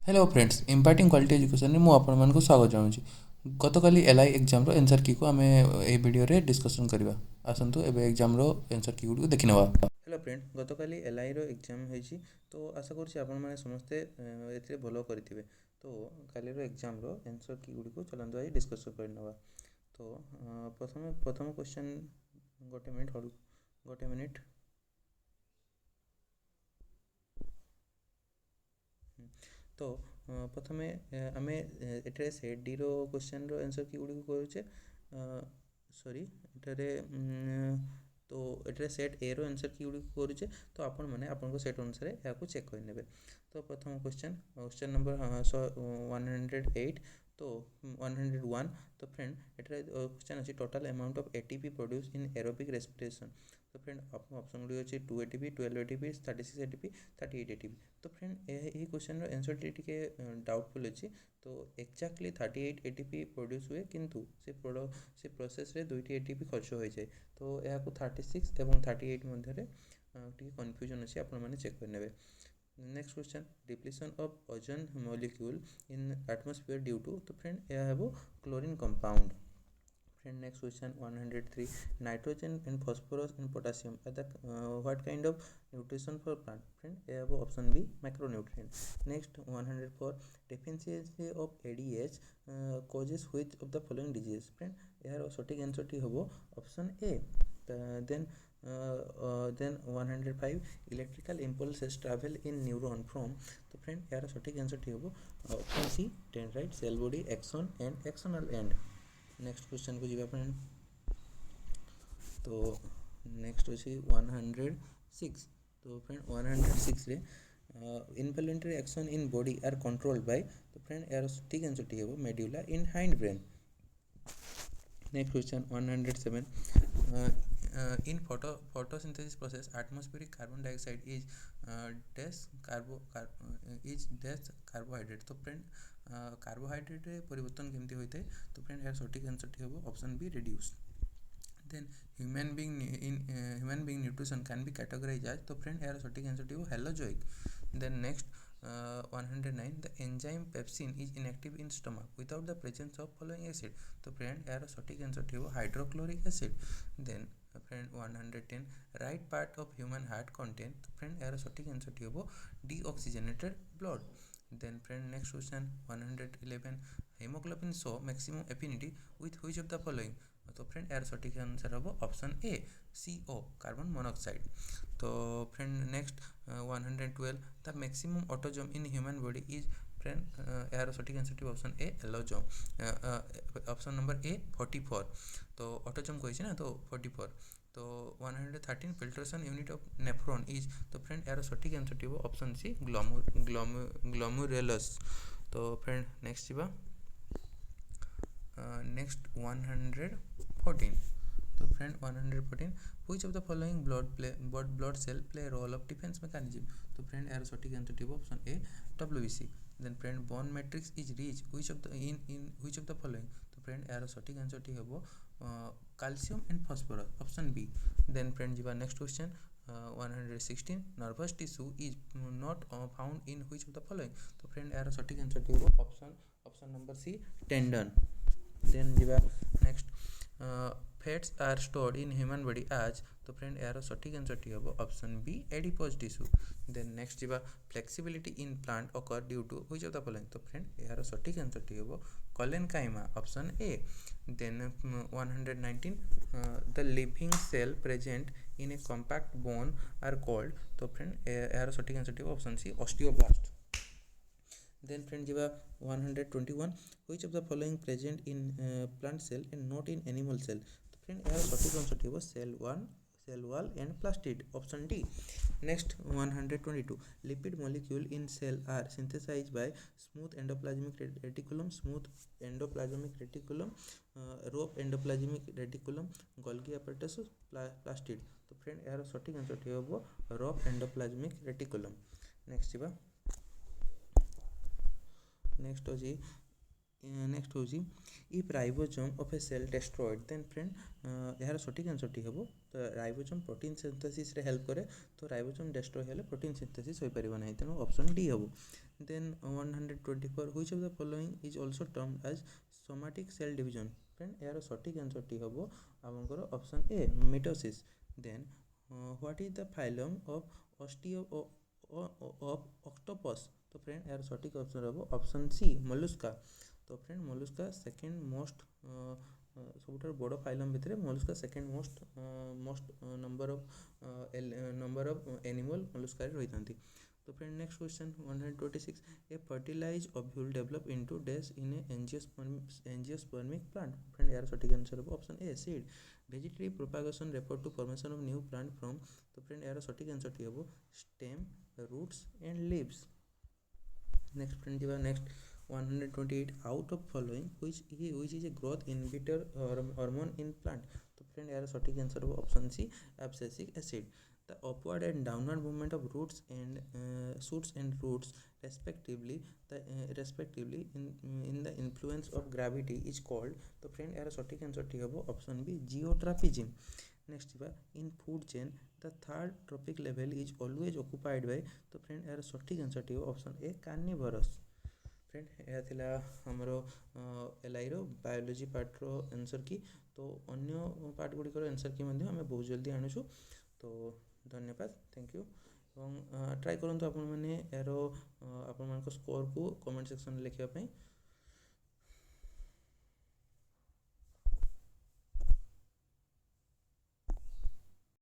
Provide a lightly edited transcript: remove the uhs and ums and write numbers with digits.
Hello friends imparting quality education में आपको स्वागत जनाऊँगी। गतकाली एलआई एग्जाम रो आंसर की को आम ए वीडियो रे डिस्कशन करवा। आसतु एबे एग्जाम रो आंसर की गुडी देखि नवा। हेलो फ्रेंड गतकाली एलआई रो एग्जाम होईची तो आशा करूँ आपण मैंने समस्ते एथिरे भलो करिथिबे। तो काली रो एग्जाम रो आंसर की गुडी को चलंतु आज डिस्कशन कर नवा। तो प्रथम प्रथम क्वेश्चन गोटे मिनिट। तो प्रथमे आम एठारे सेट डी रो क्वेश्चन रो आंसर की गुडी करूचे। सॉरी एठारे तो एठारे सेट ए रो आंसर की गुडी करूचे। तो आपण माने आपन को सेट अनुसार या को चेक कर नेबे। तो प्रथम क्वेश्चन नंबर 108 तो 101। तो फ्रेंड एठारे क्वेश्चन अछि total amount of ATP produce in aerobic respiration. तो फ्रेंड ऑप्शन गुडी अछि 2 एटीपी 12 एटीपी 36 एटीपी 38 एटीपी। तो फ्रेंड यही क्वेश्चन आंसर टी डाउटफुल अच्छी। तो एक्जाक्टली 38 एटीपी प्रोड्यूस हुए किंतु से प्रोसेस रे 2टी एटीपी खर्च हो जाए। तो यह 36 एवं 38 मध्य कन्फ्यूजन अच्छी आपण मैंने चेक कर। Next question depletion of ozone molecule in atmosphere due to. तो फ्रेंड यह है chlorine compound. Friend, next question 103 nitrogen and phosphorus and potassium are the what kind of nutrition for plant? Friend, A have option B macronutrient. Next 104 deficiency of ADH causes which of the following disease? Friend, यार सटीक answer टी होबो option A. then 105 electrical impulses travel in neuron from। तो friend यार सटीक answer टी होबो option C dendrite cell body axon and axonal end. Next question को जी फ्रेंड। तो नेक्स्ट अच्छी 106। तो फ्रेंड 106 रे involuntary action in body are controlled by. तो फ्रेंड यार ठीक आंसर टी हो medulla in hind brain. Next question 107 in photosynthesis process atmospheric carbon dioxide is dash carbohydrate। तो फ्रेंड कार्बोहाइड्रेट परिवर्तन केमती होता है। तो फ्रेंड यार सटीक आंसर टी होबो option B reduce. Then human being nutrition can be categorise as. तो फ्रेंड यार सटीक आंसर टी होबो holozoic. Then next 109 the enzyme pepsin is inactive in stomach without the presence of following acid। तो फ्रेंड यार सटीक आंसर टी होबो hydrochloric acid. Then friend 110 right part of human heart contain. तो फ्रेंड यार सटीक आंसर टी होबो deoxygenated blood. Then friend next question 111 haemoglobin show maximum affinity with which of the following. तो फ्रेंड यार सटीक आंसर होबो option A CO carbon monoxide. तो friend next 112 the maximum autosome in human body is. Friend यार सटीक answer टी option A allosome option number A 44। तो autosome कही ना तो 44। तो 113 filtration unit of nephron is. तो फ्रेंड यार सटीक आंसर टी ऑप्शन सी ग्लोमेरुलस। तो फ्रेंड नेक्स्ट जीवा नेक्स्ट 114। तो friend 114 which of the following blood cell play role of defence mechanism. तो फ्रेंड यार सटीक आंसर टी option A WBC। Then friend bone matrix is rich which of the in which of the following. तो friend यार सटीक answer टी होबो calcium and phosphorus option B. Then friend जीवा next question 116 nervous tissue is not found in which of the following. तो friend यार सटीक answer टी होबो option number C tendon. Then जीवा next fats are stored in human body as. तो friend यार सटीक आंसर टी होबो option B adipose tissue. Then next जीवा flexibility in plant occur due to which of the following. तो friend यार सटीक आंसर टी होबो collenchyma option A. Then 119 the living cell present in a compact bone are called. तो friend यार सटीक answer टी option C osteoblast. Then friend जीवा 121 which of the following present in plant cell and not in animal cell. तो friend यार सटीक answer टी होबो cell wall and plastid option D. Next 122 lipid molecule in cell are synthesized by smooth endoplasmic reticulum rough endoplasmic reticulum Golgi apparatus plastid. तो friend यार सटीक answer टी होबो रोप एंडोप्लाज्मिक रेटिकुलम। नेक्स्ट जीवा नेक्स्ट होजी if ribosome of a cell destroyed. Then friend यार सटीक answer टी होबो तो राइबोसोम प्रोटीन सिंथेसिस रे हेल्प करे तो राइबोसोम डिस्ट्रॉय हेले प्रोटीन सिंथेसिस होई परिबो नाही तेणु ऑप्शन डी हबो। Then 124 which of the following is also termed as somatic cell division friend यार सटीक आंसर टी हबो आपनकर option A mitosis. Then what is the phylum of osteo of octopus तो फ्रेंड यार सटीक ऑप्शन हबो ऑप्शन सी मोलुस्का। तो फ्रेंड मोलुस्का सेकेंड मोस्ट सबुठार बड़ फाइलम भितर mollusca second most number of animal mollusca रही था। तो friend next question 126 a fertilize ovule develop into dash in a angiospermic plant friend यार सटीक आंसर है option A seed. Vegetative propagation refer to formation of new plant from तो friend यार सटीक answer टी हम stem roots and leaves. Next friend दिवा next 128 out of following which is a growth inhibitor hormone in plant तो friend यार सटीक answer हो option C abscisic acid. The upward and downward movement of roots and shoots and roots respectively in the influence of gravity is called तो friend यार सटीक answer टी हो option B geotropism. Next दिवा इन food chain the third trophic level is always occupied by तो friend यार सटीक answer टी हो ऑप्शन ए कार्निवरस। फ्रेंड यह थिला हमरो एलआई रो बायोलॉजी पार्ट रो आंसर की तो अन्य पार्ट गुडी को आंसर की मध्य हमें बहुत जल्दी आनुछु। तो धन्यवाद थैंक यू एवं ट्राई करंतु आपण माने यारो आपण मान को स्कोर को कमेंट सेक्शन में लिखिया पई।